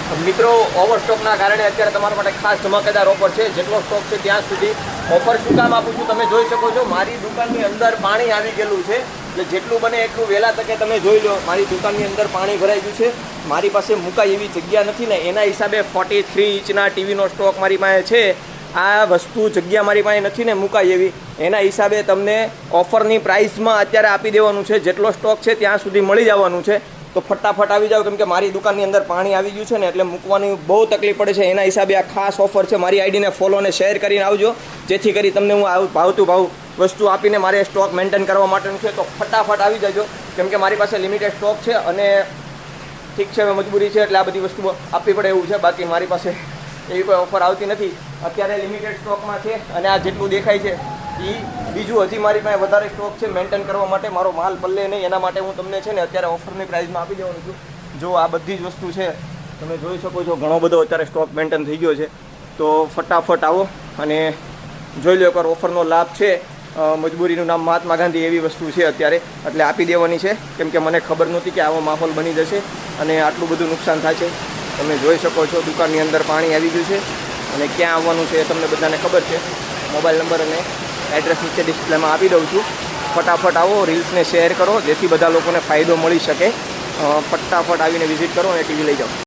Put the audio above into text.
મિત્રો ઓવરસ્ટોકના કારણે અત્યારે તમારા માટે ખાસ ધમાકેદાર ઓફર છે। જેટલો સ્ટોક છે ત્યાં સુધી ઓફર શું કામ આપું છું તમે જોઈ શકો છો। મારી દુકાનની અંદર પાણી આવી ગયેલું છે, એટલે જેટલું બને એટલું વહેલા તકે તમે જોઈ લો। મારી દુકાનની અંદર પાણી ભરાઈ ગયું છે, મારી પાસે મુકાય એવી જગ્યા નથી ને એના હિસાબે 43 ઇંચના ટીવીનો સ્ટોક મારી પાસે છે। આ વસ્તુ જગ્યા મારી પાસે નથી ને મુકાય એવી, એના હિસાબે તમને ઓફરની પ્રાઇસમાં અત્યારે આપી દેવાનું છે। જેટલો સ્ટોક છે ત્યાં સુધી મળી જવાનું છે, તો ફટાફટ આવી જાઓ, કેમ કે મારી દુકાનની અંદર પાણી આવી ગયું છે ને એટલે મૂકવાની બહુ તકલીફ પડે છે। એના હિસાબે આ ખાસ ઓફર છે। મારી આઈડીને ફોલો અને શેર કરીને આવજો, જેથી કરી તમને હું ભાવતું ભાવ વસ્તુ આપીને મારે સ્ટોક મેન્ટેન કરવા માટેનું છે। તો ફટાફટ આવી જજો, કેમ કે મારી પાસે લિમિટેડ સ્ટોક છે અને ઠીક છે મજબૂરી છે એટલે આ બધી વસ્તુઓ આપવી પડે એવું છે। બાકી મારી પાસે એવી કોઈ ઓફર આવતી નથી, અત્યારે લિમિટેડ સ્ટોકમાં છે। અને આ જેટલું દેખાય છે એ બીજું હજી મારી પાસે વધારે સ્ટોક છે મેન્ટેન કરવા માટે, મારો માલ પલ્લે નહીં એના માટે હું તમને છે ને અત્યારે ઓફરની પ્રાઇસમાં આપી દેવાનું છું। જો આ બધી જ વસ્તુ છે તમે જોઈ શકો છો, ઘણો બધો અત્યારે સ્ટોક મેન્ટેન થઈ ગયો છે। તો ફટાફટ આવો અને જોઈ લો એકવાર ઓફરનો લાભ છે। મજબૂરીનું નામ મહાત્મા ગાંધી એવી વસ્તુ છે અત્યારે, એટલે આપી દેવાની છે, કેમ કે મને ખબર નહોતી કે આવો માહોલ બની જશે અને આટલું બધું નુકસાન થાય છે। તમે જોઈ શકો છો દુકાનની અંદર પાણી આવી ગયું છે અને ક્યાં આવવાનું છે એ તમને બધાને ખબર છે। મોબાઈલ નંબર અને એડ્રેસ નીચે ડિસ્પ્લેમાં આપી દઉં છું। ફટાફટ આવો, રીલ્સને શેર કરો જેથી બધા લોકોને ફાયદો મળી શકે। ફટાફટ આવીને વિઝિટ કરો અને ટીવી લઈ જાઓ।